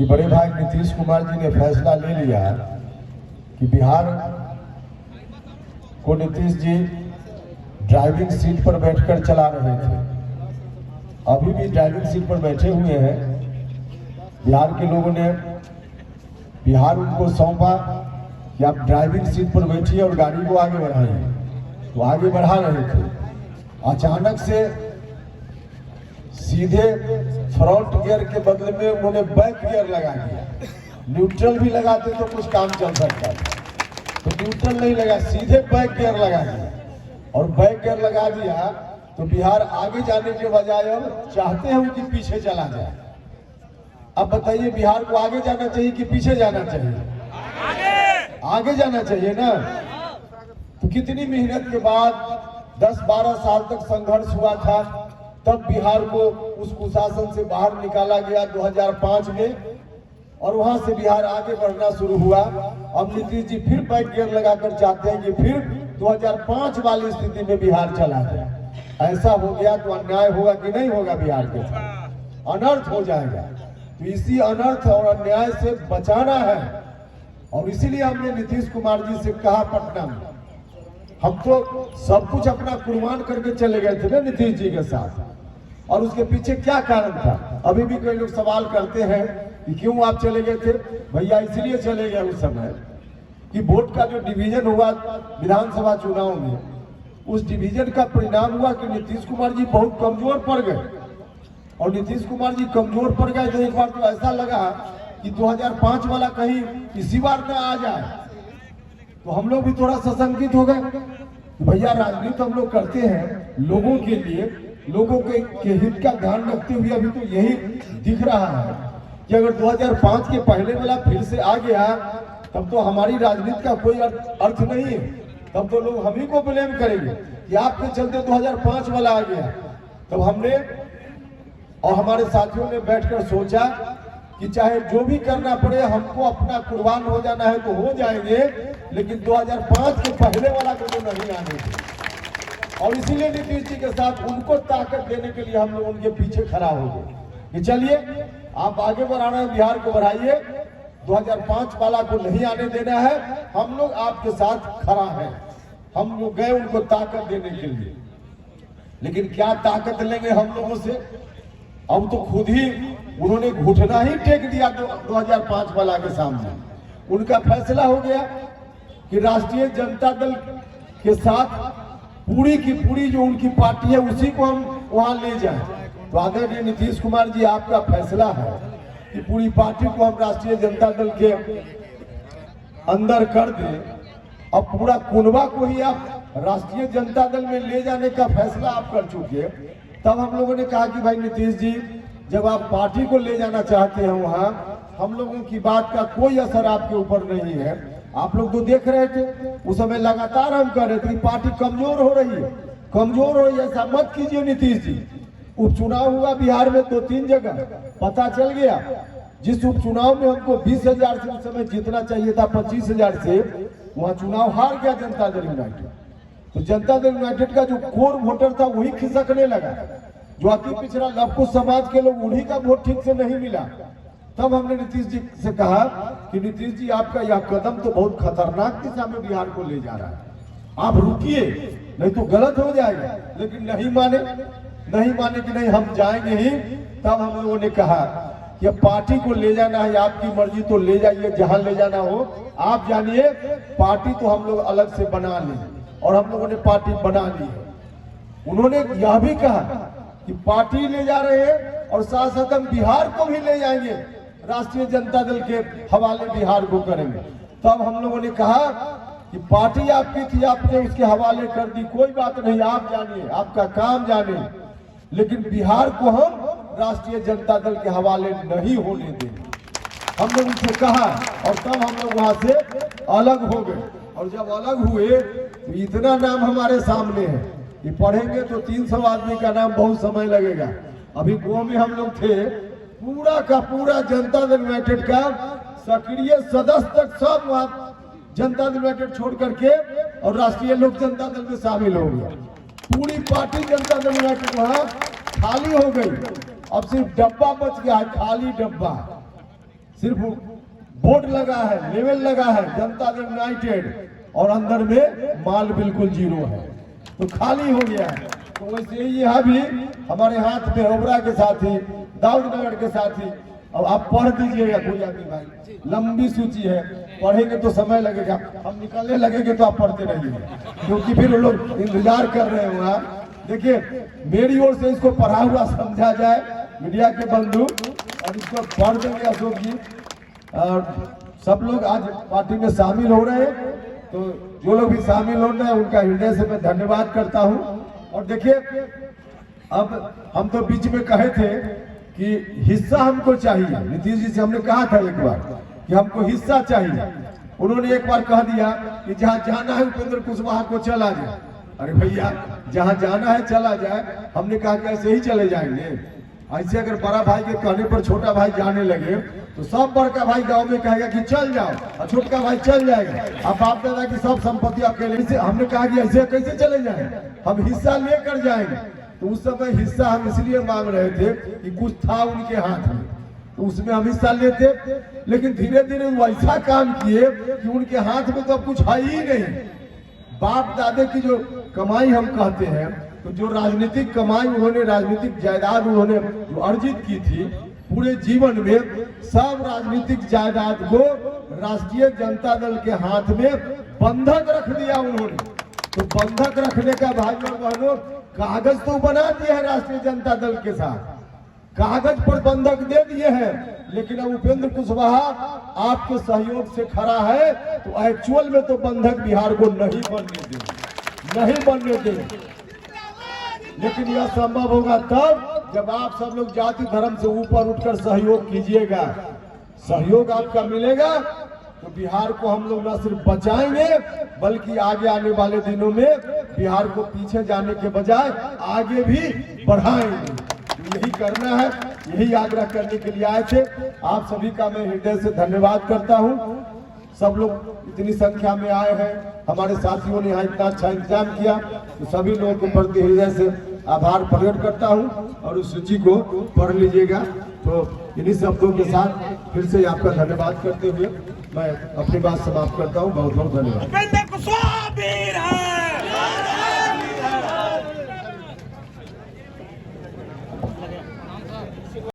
कि बड़े भाई नीतीश कुमार जी ने फैसला ले लिया कि बिहार को नीतीश जी ड्राइविंग सीट पर बैठकर चला रहे थे, अभी भी ड्राइविंग सीट पर बैठे हुए हैं। बिहार के लोगों ने बिहार उनको सौंपा कि आप ड्राइविंग सीट पर बैठिए और गाड़ी को आगे बढ़ाइए। तो आगे बढ़ा रहे थे, अचानक से सीधे फ्रंट गियर के बदले में उन्होंने बैक गियर लगा दिया। न्यूट्रल भी लगाते तो कुछ काम चल सकता था, तो न्यूट्रल नहीं लगा, सीधे बैक गियर लगा दिया। और बैक गियर लगा दिया तो बिहार आगे जाने के बजाय अब चाहते हैं कि पीछे चला जाए। अब बताइए, बिहार को आगे जाना चाहिए कि पीछे जाना चाहिए? आगे जाना चाहिए ना। तो कितनी मेहनत के बाद 10-12 साल तक संघर्ष हुआ था, तब बिहार को उस कुशासन से बाहर निकाला गया 2005 में, और वहां से बिहार आगे बढ़ना शुरू हुआ। अब नीतीश जी फिर बैक गियर लगाकर चाहते हैं कि फिर 2005 वाली स्थिति में बिहार चला जाए। ऐसा हो गया तो अन्याय होगा कि नहीं होगा? बिहार के साथ अनर्थ हो जाएगा। तो इसी अनर्थ और अन्याय से बचाना है, और इसीलिए हमने नीतीश कुमार जी से कहा पटना में, हम तो सब कुछ अपना कुर्बान करके चले गए थे ना नीतीश जी के साथ, और उसके पीछे क्या कारण था? अभी भी कई लोग सवाल करते हैं कि क्यों आप चले गए थे। भैया इसलिए चले गए उस समय कि वोट का जो डिवीजन हुआ विधानसभा चुनाव में, उस डिवीजन का परिणाम हुआ कि नीतीश कुमार जी बहुत कमजोर पड़ गए। और नीतीश कुमार जी कमजोर पड़ गए तो एक बार तो ऐसा लगा कि 2005 वाला कहीं इसी बार न आ जाए। तो हम लोग भी थोड़ा सशंकित हो गए। भैया राजनीति हम लोग करते हैं लोगों के लिए, लोगों के हित का ध्यान रखते हुए। अभी तो यही दिख रहा है कि अगर 2005 के पहले वाला फिर से आ गया तब तो हमारी राजनीति का कोई अर्थ नहीं है। तब तो लोग हम ही को ब्लेम करेंगे कि आपके चलते 2005 वाला आ गया। तब हमने और हमारे साथियों ने बैठकर सोचा कि चाहे जो भी करना पड़े, हमको अपना कुर्बान हो जाना है तो हो जाएंगे, लेकिन 2005 के पहले वाला को तो नहीं आने देंगे। और इसीलिए नीतीश जी के साथ उनको ताकत देने के लिए हम लोग उनके पीछे खड़ा हो गए कि चलिए आप आगे बढ़ाना है, बिहार को बढ़ाइए, 2005 वाला को नहीं आने देना है, हम लोग आपके साथ खड़ा है। हम लोग गए उनको ताकत देने के लिए, लेकिन क्या ताकत लेंगे हम लोगों से? अब तो खुद ही उन्होंने घुटना ही टेक दिया 2005 वाला के सामने। उनका फैसला हो गया कि राष्ट्रीय जनता दल के साथ पूरी की पूरी जो उनकी पार्टी है उसी को हम वहां ले जाएं। तो आदरणीय नीतीश कुमार जी, आपका फैसला है कि पूरी पार्टी को हम राष्ट्रीय जनता दल के अंदर कर दें। अब पूरा कुनबा को ही आप राष्ट्रीय जनता दल में ले जाने का फैसला आप कर चुके। तब हम लोगों ने कहा कि भाई नीतीश जी, जब आप पार्टी को ले जाना चाहते हैं वहां, हम लोगों की बात का कोई असर आपके ऊपर नहीं है। आप लोग तो देख रहे थे उस समय, लगातार हम कह रहे थे कि पार्टी कमजोर हो रही है, कमजोर हो रही है। ऐसा मत कीजिए नीतीश जी। उपचुनाव हुआ बिहार में 2-3 जगह, पता चल गया। जिस उपचुनाव में हमको 20,000 से उस समय जीतना चाहिए था 25,000 से, वहां चुनाव हार गया जनता दल यूनाइटेड। तो जनता दल यूनाइटेड का जो कोर वोटर था वही खिसकने लगा। जो अति पिछड़ा लघु समाज के लोग, उन्हीं का वोट ठीक से नहीं मिला। तब हमने नीतीश जी से कहा कि नीतीश जी, आपका यह कदम तो बहुत खतरनाक दिशा में बिहार को ले जा रहा है, आप रुकिए, नहीं तो गलत हो जाएगा। लेकिन नहीं माने कि नहीं हम जाएंगे ही। तब हम लोगों ने कहा कि पार्टी को ले जाना है, आपकी मर्जी, तो ले जाइए जहां ले जाना हो, आप जानिए। पार्टी तो हम लोग अलग से बना लें, और हम लोगों ने पार्टी बना ली है। उन्होंने यह भी कहा कि पार्टी ले जा रहे हैं और साथ साथ हम बिहार को भी ले जाएंगे, राष्ट्रीय जनता दल के हवाले बिहार को करेंगे। तब हम लोगों ने कहा कि पार्टी आपकी थी, आपने उसके हवाले कर दी, कोई बात नहीं, आप जानिए, आपका काम जानिए, लेकिन बिहार को हम राष्ट्रीय जनता दल के हवाले नहीं होने देंगे। हम लोग उनसे कहा, और तब हम लोग वहां से अलग हो गए। और जब अलग हुए तो इतना नाम हमारे सामने है कि पढ़ेंगे तो 300 आदमी का नाम बहुत समय लगेगा। अभी गांव में हम लोग थे, पूरा का पूरा जनता दल यूनाइटेड का सक्रिय सदस्य तक सब वहां जनता दल यूनाइटेड छोड़ करके और राष्ट्रीय लोक जनता दल में शामिल हो गया। पूरी पार्टी जनता दल यूनाइटेड वहां खाली हो गई। अब सिर्फ डब्बा बच गया है, खाली डब्बा। सिर्फ बोर्ड लगा है, लेवल लगा है जनता दल यूनाइटेड, और अंदर में माल बिल्कुल जीरो है, तो खाली हो गया है। तो वैसे ही यहाँ भी हमारे हाथ में ओबरा के साथी, दाऊदनगर के साथी, अब आप पढ़ दीजिएगा कोई आदमी भाई, लंबी सूची है, पढ़ेंगे तो समय लगेगा, हम निकलने लगेंगे तो आप पढ़ते रहिएगा, क्योंकि फिर लोग इंतजार कर रहे हैं वहाँ। देखिए मेरी ओर से इसको पढ़ा हुआ समझा जाए मीडिया के बंधु, और इसको पढ़ देंगे अशोक जी। और सब लोग आज पार्टी में शामिल हो रहे हैं, तो जो लोग भी शामिल हो रहे हैं उनका हृदय से मैं धन्यवाद करता हूं। और देखिए अब हम तो बीच में कहे थे कि हिस्सा हमको चाहिए, नीतीश जी से हमने कहा था एक बार कि हमको हिस्सा चाहिए, उन्होंने एक बार कह दिया कि जहां जाना है उपेंद्र कुशवाहा को चला जाए। अरे भैया जहां जाना है चला जाए, हमने कहा कि ऐसे ही चले जाएंगे? ऐसे अगर बड़ा भाई के कहने पर छोटा भाई जाने लगे तो सब बड़का भाई गांव में कहेगा कि चल जाओ, और छोटका भाई चल जाएगा। अब बाप दादा की सब संपत्ति अकेले से, हमने कहा कि ऐसे कैसे चले जाएं, हम हिस्सा लेकर जाएंगे। तो उस समय हिस्सा हम इसलिए मांग रहे थे कि कुछ था उनके हाथ में, तो उसमें हम हिस्सा लेते, लेकिन धीरे धीरे वो ऐसा काम किए कि उनके हाथ में तो अब कुछ है ही नहीं। बाप दादे की जो कमाई हम कहते हैं, तो जो राजनीतिक कमाई उन्होंने, राजनीतिक जायदाद उन्होंने जो अर्जित की थी पूरे जीवन में, सब राजनीतिक जायदाद को राष्ट्रीय जनता दल के हाथ में बंधक रख दिया उन्होंने। तो बंधक रखने का भाई और बहनों कागज तो बना दिए हैं राष्ट्रीय जनता दल के साथ, कागज पर बंधक दे दिए हैं, लेकिन अब उपेंद्र कुशवाहा आपके सहयोग से खड़ा है, तो एक्चुअल में तो बंधक बिहार को नहीं बनने देंगे, नहीं बनने देंगे। लेकिन यह संभव होगा तब जब आप सब लोग जाति धर्म से ऊपर उठकर सहयोग कीजिएगा। सहयोग आपका मिलेगा तो बिहार को हम लोग न सिर्फ बचाएंगे, बल्कि आगे आने वाले दिनों में बिहार को पीछे जाने के बजाय आगे भी बढ़ाएंगे। तो यही करना है, यही आग्रह करने के लिए आए थे। आप सभी का मैं हृदय से धन्यवाद करता हूं। सब लोग इतनी संख्या में आए हैं, हमारे साथियों ने यहाँ इतना अच्छा इंतजाम किया, तो सभी लोगों को प्रति हृदय से आभार प्रकट करता हूं। और उस सूची को पढ़ लीजिएगा। तो इन्हीं शब्दों के साथ फिर से आपका धन्यवाद करते हुए मैं अपनी बात समाप्त करता हूं। बहुत बहुत धन्यवाद।